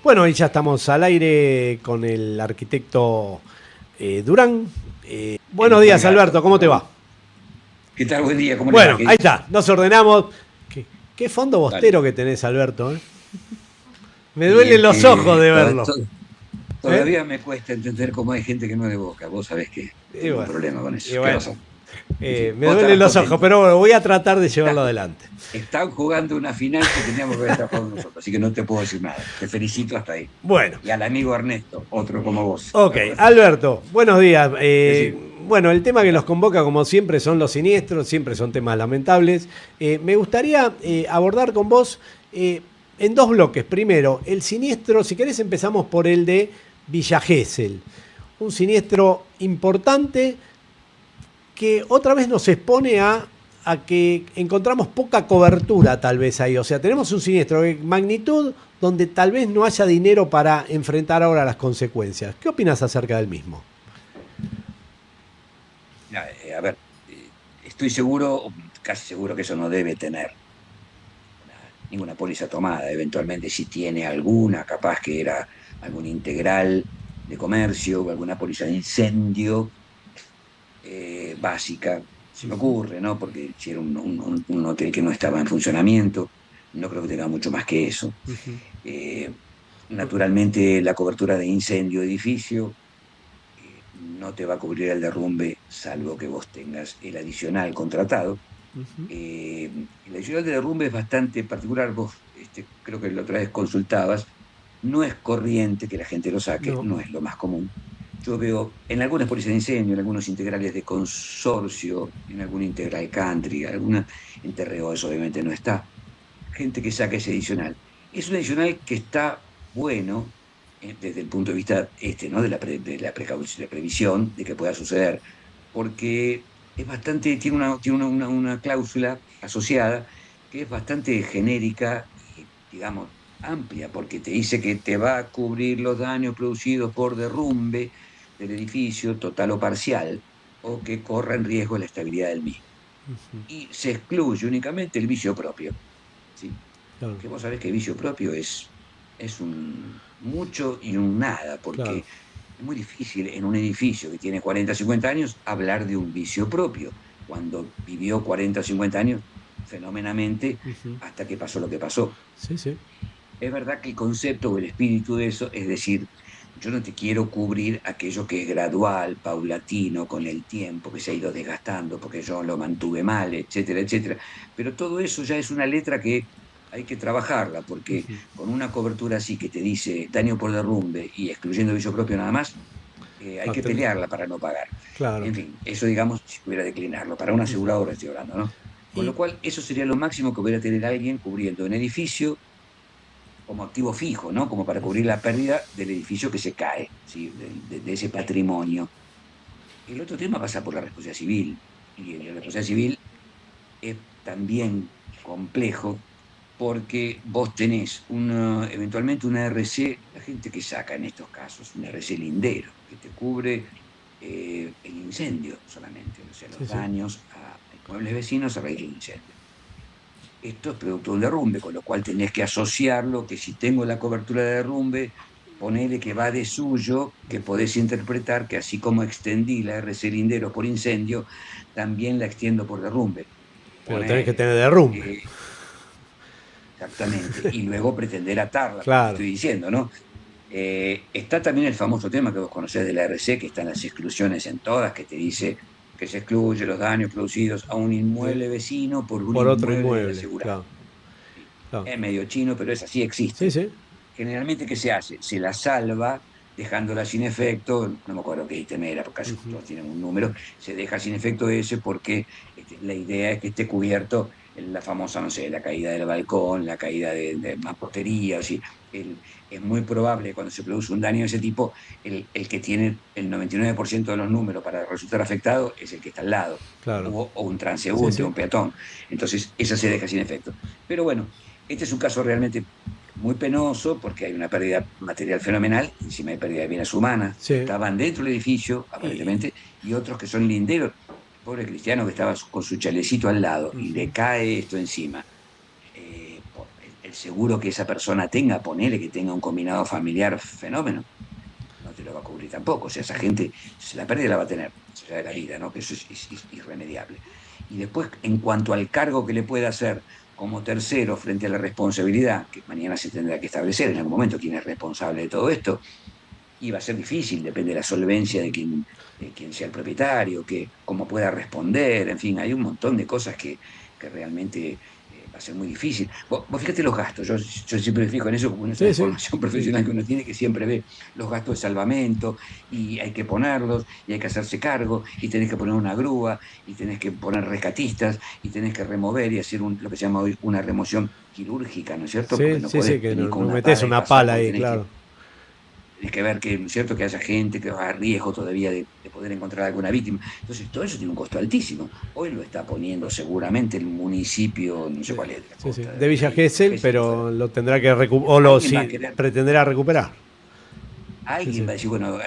Bueno, y ya estamos al aire con el arquitecto Durán. Buenos El días, gato. Alberto, ¿cómo te va? ¿Qué tal? Buen día, ¿cómo le va? Bueno, ¿Qué ahí dice? está, nos ordenamos. ¿Qué fondo Dale. bostero que tenés, Alberto? Me Y duelen es los ojos que de verlo. ¿Eh? todavía me cuesta entender cómo hay gente que no es de Boca. Vos sabés que Y tengo un bueno, problema con y eso. ¿Qué bueno, pasó? En fin, me vos duelen estabas los ojos, contento. pero bueno, voy a tratar de llevarlo Está- adelante. Están jugando una final que teníamos que haber estado jugando nosotros, así que no te puedo decir nada. Te felicito hasta ahí. Bueno, Y al amigo Ernesto, otro como vos. ok, ¿Te acuerdas? Alberto, buenos días. Decime, Bueno, el tema que nos contame. convoca, como siempre, son los siniestros, siempre son temas lamentables. Me gustaría abordar con vos en dos bloques. Primero, el siniestro, si querés empezamos por el de Villa Gesell. Un siniestro importante que otra vez nos expone a que encontramos poca cobertura tal vez ahí. O sea, tenemos un siniestro de magnitud donde tal vez no haya dinero para enfrentar ahora las consecuencias. ¿Qué opinas acerca del mismo? Ya, a ver, estoy seguro, casi seguro que eso no debe tener ninguna póliza tomada. Eventualmente, si tiene alguna, capaz que era algún integral de comercio o alguna póliza de incendio básica, se me ocurre, ¿no? Porque si era un hotel que no estaba en funcionamiento, no creo que tenga mucho más que eso. Eh, Naturalmente, la cobertura de incendio de edificio no te va a cubrir el derrumbe, salvo que vos tengas el adicional contratado. El adicional de derrumbe es bastante particular. Vos creo que la otra vez consultabas. No es corriente que la gente lo saque, No, no es lo más común. Yo veo en algunas pólizas de incendio, en algunos integrales de consorcio, en algún integral country, alguna en TRO, eso obviamente no está. Gente que saca ese adicional. Es un adicional que está bueno desde el punto de vista ¿no? de la previsión de que pueda suceder, porque es bastante, tiene una cláusula asociada que es bastante genérica y, digamos, amplia, porque te dice que te va a cubrir los daños producidos por derrumbe del edificio, total o parcial, o que corra en riesgo la estabilidad del mismo. Y se excluye únicamente el vicio propio, ¿sí? claro, Que vos sabés que vicio propio es un mucho y un nada, porque claro. es muy difícil en un edificio que tiene 40 50 años hablar de un vicio propio, cuando vivió 40 o 50 años fenómenamente hasta que pasó lo que pasó. Sí, sí. Es verdad que el concepto o el espíritu de eso es decir, yo no te quiero cubrir aquello que es gradual, paulatino, con el tiempo, que se ha ido desgastando porque yo lo mantuve mal, etcétera, etcétera. Pero todo eso ya es una letra que hay que trabajarla, porque con una cobertura así que te dice daño por derrumbe y excluyendo vicio propio nada más, hay Ah, que pelearla para no pagar. claro. En fin, eso digamos, si pudiera declinarlo, para una aseguradora estoy hablando, ¿no? Con Y lo cual, eso sería lo máximo que pudiera tener alguien cubriendo un edificio como activo fijo, ¿no? Como para cubrir la pérdida del edificio que se cae, ¿sí? De ese patrimonio. El otro tema pasa por la responsabilidad civil, y la responsabilidad civil es también complejo porque vos tenés eventualmente una RC, la gente que saca en estos casos, una RC lindero, que te cubre el incendio solamente, o sea, sí, los sí. daños a inmuebles vecinos a raíz del incendio. Esto es producto de un derrumbe, con lo cual tenés que asociarlo, que si tengo la cobertura de derrumbe, ponele que va de suyo, que podés interpretar que así como extendí la RC Lindero por incendio, también la extiendo por derrumbe. Pero tenés que Ponele. tener derrumbe. Eh, Exactamente. Y luego pretender atarla, como te Claro. estoy diciendo, ¿no? Está también el famoso tema que vos conocés de la RC, que están las exclusiones en todas, que te dice que se excluye los daños producidos a un De- inmueble vecino por un por otro inmueble del inmueble. asegurado. Claro. ¿Sí? Claro. Es medio chino, pero es así, Sí, existe. sí. Generalmente, ¿qué se hace? Se la salva dejándola sin efecto, no me acuerdo qué ítem era, porque casi todos tienen un número, se deja sin efecto ese porque la idea es que esté cubierto en la famosa, no sé, la caída del balcón, la caída de mampostería, o sea, es muy probable que cuando se produce un daño de ese tipo, el que tiene el 99% de los números para resultar afectado es el que está al lado, Claro. o un Sí, transeúnte, o sí. un peatón. Entonces, esa se deja sin efecto. Pero bueno, este es un caso realmente muy penoso porque hay una pérdida material fenomenal, y encima hay pérdida de bienes humanas que Sí. estaban dentro del edificio, Y, aparentemente, y otros que son linderos. El pobre cristiano que estaba con su chalecito al lado y le cae esto encima. el seguro que esa persona tenga, ponele que tenga un combinado familiar fenómeno, no te lo va a cubrir tampoco. O sea, esa gente, se la pérdida la va a tener, se de la vida, ¿no? Que eso es irremediable. Y después, en cuanto al cargo que le pueda hacer como tercero frente a la responsabilidad, que mañana se tendrá que establecer en algún momento quién es responsable de todo esto, y va a ser difícil, depende de la solvencia de quien sea el propietario, cómo pueda responder, en fin, hay un montón de cosas que realmente va a ser muy difícil. Vos fíjate los gastos, yo siempre me fijo en eso como una Sí, sí. formación profesional que uno tiene, que siempre ve los gastos de salvamento, y hay que ponerlos, y hay que hacerse cargo, y tenés que poner una grúa, y tenés que poner rescatistas, y tenés que remover y hacer lo que se llama hoy una remoción quirúrgica, ¿no es cierto? Porque Sí, no sí, sí, podés que venir no, con no una metes pala y una pasar, pala porque ahí, claro. tenés que ver que, ¿no es cierto?, que haya gente que va a riesgo todavía de poder encontrar alguna víctima. Entonces, todo eso tiene un costo altísimo. Hoy lo está poniendo seguramente el municipio, no sé Sí, cuál es, de la sí, sí. costa, De Villa de Villa Gesell, Gesell, fuera. pero lo tendrá que recuperar, o lo Alguien va a sí, querer, pretenderá recuperar. Sí, alguien sí. va a decir, bueno,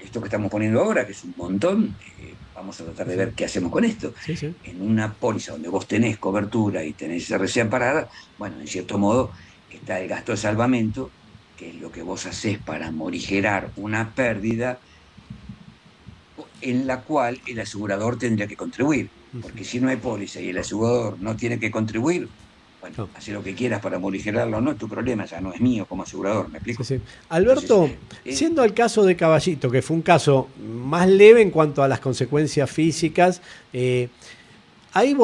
esto que estamos poniendo ahora, que es un montón, vamos a tratar Sí, de sí. ver qué hacemos con esto. Sí, sí. En una póliza donde vos tenés cobertura y tenés RCA parada, bueno, en cierto modo está el gasto de salvamento, que es lo que vos hacés para morigerar una pérdida en la cual el asegurador tendría que contribuir. Porque si no hay póliza y el asegurador no tiene que contribuir, bueno, No. hace lo que quieras para morigerarlo, no es tu problema, ya no es mío como asegurador, ¿me Sí, explico? sí. Entonces, Alberto, siendo el caso de Caballito, que fue un caso más leve en cuanto a las consecuencias físicas, ahí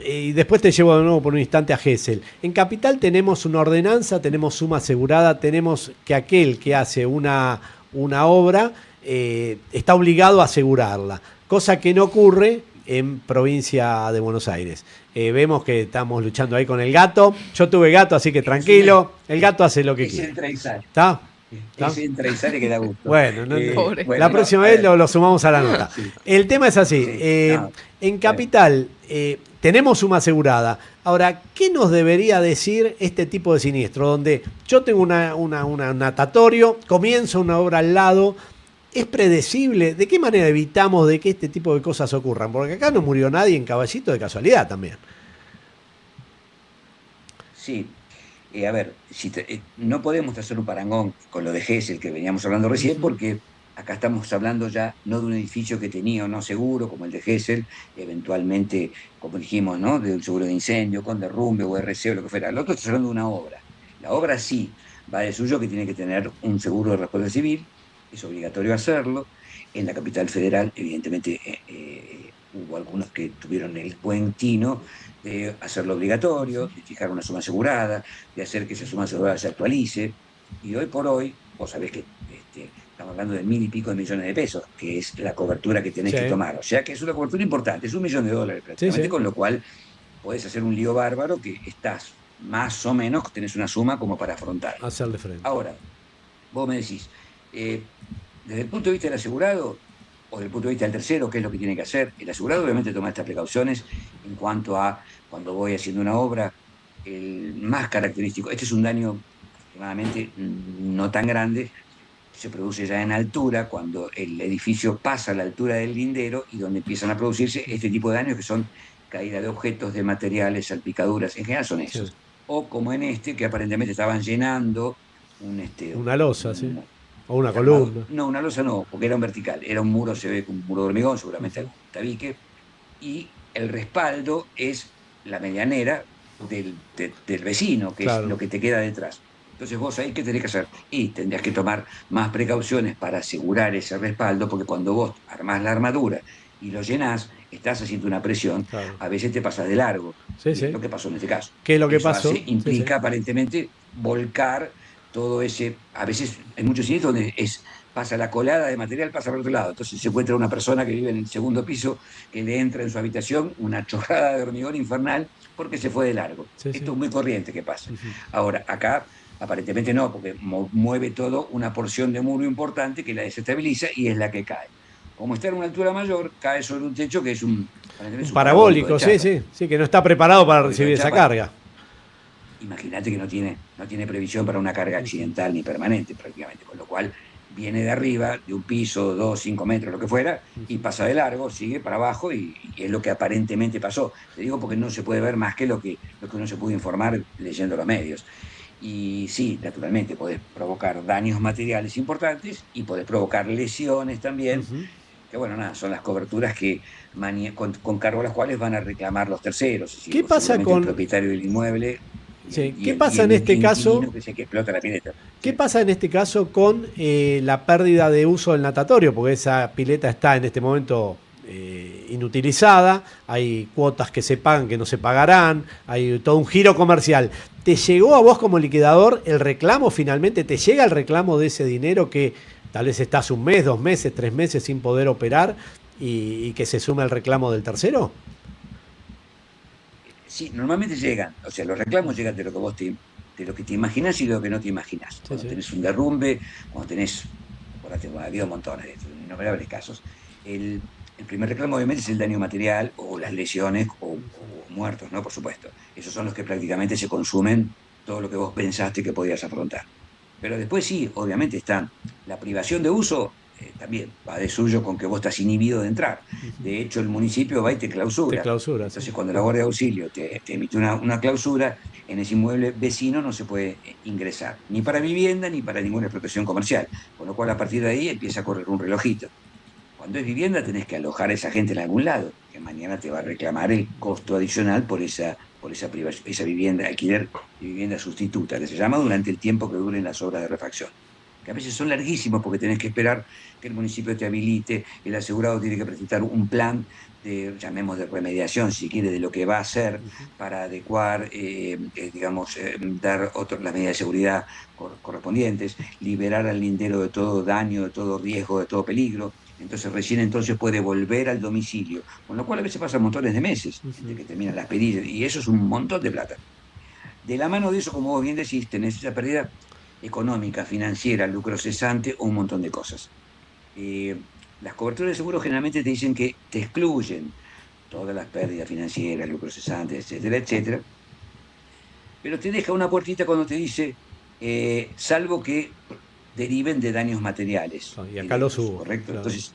y después te llevo de nuevo por un instante a Gesell. En Capital tenemos una ordenanza, tenemos suma asegurada, tenemos que aquel que hace una obra está obligado a asegurarla, cosa que no ocurre en provincia de Buenos Aires. Vemos que estamos luchando ahí con el gato. Yo tuve gato, así que tranquilo. El gato hace lo que es quiere. entra y sale. ¿Está? ¿Está? Es entra y sale que da gusto. Bueno, Pobre. la Bueno, no, próxima a vez ver, lo sumamos a la nota. sí, El tema es así. sí, no, En bueno. Capital tenemos suma asegurada. Ahora, ¿qué nos debería decir este tipo de siniestro? Donde yo tengo un natatorio, comienza una obra al lado, ¿es predecible? ¿De qué manera evitamos de que este tipo de cosas ocurran? Porque acá no murió nadie en Caballito de casualidad también. Sí, a ver, no podemos hacer un parangón con lo de Gesell que veníamos hablando recién, Ujú. porque acá estamos hablando ya no de un edificio que tenía o no seguro, como el de Gesell, eventualmente, como dijimos, ¿no?, de un seguro de incendio, con derrumbe o RC o lo que fuera. Lo otro está hablando de una obra. La obra sí va de suyo que tiene que tener un seguro de responsabilidad civil, es obligatorio hacerlo. En la capital federal, evidentemente, hubo algunos que tuvieron el buen tino de hacerlo obligatorio, de fijar una suma asegurada, de hacer que esa suma asegurada se actualice. Y hoy por hoy, vos sabés que estamos hablando de 1.000 y pico de millones de pesos, que es la cobertura que tenés Sí, que tomar. O sea que es una cobertura importante, es $1 millón sí, prácticamente, sí. con lo cual podés hacer un lío bárbaro que estás más o menos, tenés una suma como para afrontar. Hacerle frente. Ahora, vos me decís, eh, desde el punto de vista del asegurado o desde el punto de vista del tercero, ¿qué es lo que tiene que hacer? El asegurado obviamente toma estas precauciones en cuanto a cuando voy haciendo una obra, el más característico, este es un daño afortunadamente no tan grande, se produce ya en altura, cuando el edificio pasa a la altura del lindero y donde empiezan a producirse este tipo de daños que son caída de objetos, de materiales, salpicaduras, en general son Sí. esos. O como en que aparentemente estaban llenando Una losa, sí. un O una armado, columna. no, una losa no, porque era un vertical, era un muro, se ve como un muro de hormigón, seguramente Ujú. algún tabique, y el respaldo es la medianera del vecino, que es Claro. lo que te queda detrás. Entonces vos ahí, ¿qué tenés que hacer? Y tendrías que tomar más precauciones para asegurar ese respaldo, porque cuando vos armás la armadura y lo llenás, estás haciendo una presión, Claro. a veces te pasa de largo, Sí, y es sí. lo que pasó en este caso. ¿Qué es lo que Eso pasó? Sí, sí. implica aparentemente volcar todo ese, a veces hay muchos sitios donde pasa la colada de material, pasa por otro lado. Entonces se encuentra una persona que vive en el segundo piso, que le entra en su habitación una chorrada de hormigón infernal porque se fue de largo. Sí, sí. Esto es muy corriente que pasa. Ujú. Ahora, acá aparentemente no, porque mueve todo una porción de muro importante que la desestabiliza y es la que cae. Como está en una altura mayor, cae sobre un techo que aparentemente Un es un parabólico de parabólico, sí, chapa. sí. Sí, que no está preparado para Parabólico recibir de esa chapa, carga. imagínate que no tiene previsión para una carga accidental ni permanente prácticamente, con lo cual viene de arriba, de un piso, 2, 5 metros, lo que fuera, y pasa de largo, sigue para abajo, y es lo que aparentemente pasó. Te digo porque no se puede ver más que lo que uno se pudo informar leyendo los medios. Y sí, naturalmente, podés provocar daños materiales importantes y podés provocar lesiones también, Ujú. que bueno, nada, son las coberturas que con cargo a las cuales van a reclamar los terceros, es decir, ¿Qué pasa seguramente el con, propietario del inmueble y sí, el, y qué el, y pasa en el este caso? inquilino, que es el que explota la pileta. ¿Qué ¿Sí? pasa en este caso con la pérdida de uso del natatorio? Porque esa pileta está en este momento inutilizada, hay cuotas que se pagan, que no se pagarán, hay todo un giro comercial. ¿Te llegó a vos como liquidador el reclamo finalmente? ¿Te llega el reclamo de ese dinero que tal vez estás 1 mes, 2 meses, 3 meses sin poder operar y que se suma el reclamo del tercero? Sí, normalmente llegan, o sea, los reclamos llegan de lo que de lo que te imaginas y de lo que no te imaginas. Sí, Cuando sí. tenés un derrumbe, cuando tenés, acordate, bueno, ha habido montones de estos, innumerables casos. El primer reclamo obviamente es el daño material o las lesiones o muertos, ¿no? Por supuesto. Esos son los que prácticamente se consumen todo lo que vos pensaste que podías afrontar. Pero después sí, obviamente está la privación de uso, también va de suyo con que vos estás inhibido de entrar. De hecho, el municipio va y te Te clausura. clausura, sí. Entonces, cuando la Guardia de Auxilio te emite una clausura, en ese inmueble vecino no se puede ingresar, ni para vivienda ni para ninguna explotación comercial. Con lo cual, a partir de ahí empieza a correr un relojito. Cuando es vivienda, tenés que alojar a esa gente en algún lado, que mañana te va a reclamar el costo adicional esa vivienda, alquiler de vivienda sustituta, que se llama durante el tiempo que duren las obras de refacción. Que a veces son larguísimos porque tenés que esperar que el municipio te habilite, el asegurado tiene que presentar un plan llamemos de remediación, si quiere, de lo que va a hacer para adecuar, digamos, dar las medidas de seguridad correspondientes, liberar al lindero de todo daño, de todo riesgo, de todo peligro. Entonces recién entonces puede volver al domicilio, con lo cual a veces pasan montones de meses entre que terminan las pedidas, y eso es un montón de plata. De la mano de eso, como vos bien decís, tenés esa pérdida económica, financiera, lucro cesante o un montón de cosas. Eh, las coberturas de seguro generalmente te dicen que te excluyen todas las pérdidas financieras, lucro cesante, etcétera, etcétera, pero te deja una puertita cuando te dice, salvo que deriven de daños materiales Y acá lo directos, subo, ¿correcto? claro. Entonces,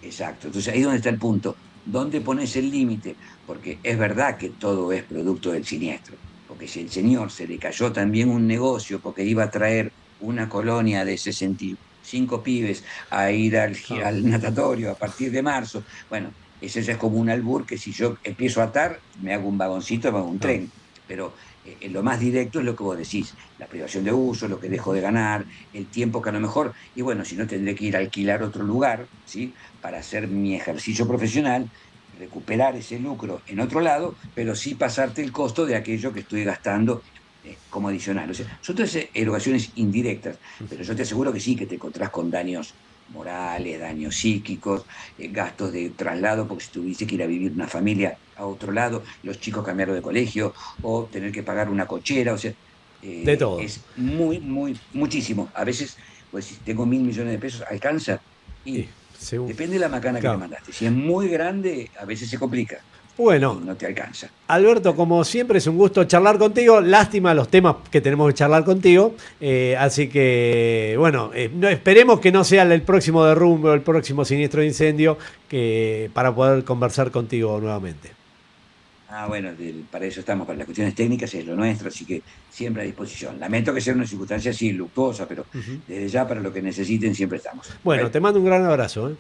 exacto. Entonces ahí es donde está el punto. ¿Dónde pones el límite? Porque es verdad que todo es producto del siniestro. Porque si el señor se le cayó también un negocio porque iba a traer una colonia de 65 pibes a ir Claro. al natatorio a partir de marzo, bueno, ese ya es como un albur que si yo empiezo a atar, me hago un vagoncito, me hago un Claro. tren. Pero lo más directo es lo que vos decís, la privación de uso, lo que dejo de ganar, el tiempo que a lo mejor, y bueno, si no tendré que ir a alquilar otro lugar, ¿sí? Para hacer mi ejercicio profesional, recuperar ese lucro en otro lado, pero sí pasarte el costo de aquello que estoy gastando como adicional. O sea, son todas erogaciones indirectas, pero yo te aseguro que sí, que te encontrás con daños morales, daños psíquicos, gastos de traslado, porque si tuviste que ir a vivir una familia a otro lado, los chicos cambiaron de colegio, o tener que pagar una cochera, o sea, De todo. es muchísimo. A veces, pues si tengo 1.000 millones de pesos, ¿alcanza? Y, Y según, depende de la macana que le claro. mandaste. Si es muy grande, a veces se complica y Bueno, no te alcanza. Alberto, como siempre es un gusto charlar contigo. Lástima los temas que tenemos que charlar contigo. Así que, bueno, esperemos que no sea el próximo derrumbe o el próximo siniestro de incendio para poder conversar contigo nuevamente. Bueno, para eso estamos, para las cuestiones técnicas es lo nuestro, así que siempre a disposición. Lamento que sea una circunstancia así luctuosa, pero Ujú. desde ya para lo que necesiten siempre estamos. ¿Ok? Bueno, te mando un gran abrazo.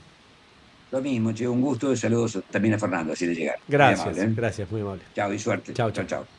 Lo mismo, che, un gusto, saludos también a Fernando, así de llegar. Muy amable, Gracias, ¿eh? gracias, muy amable. Chao y suerte. Chao, Chao, chao. chao.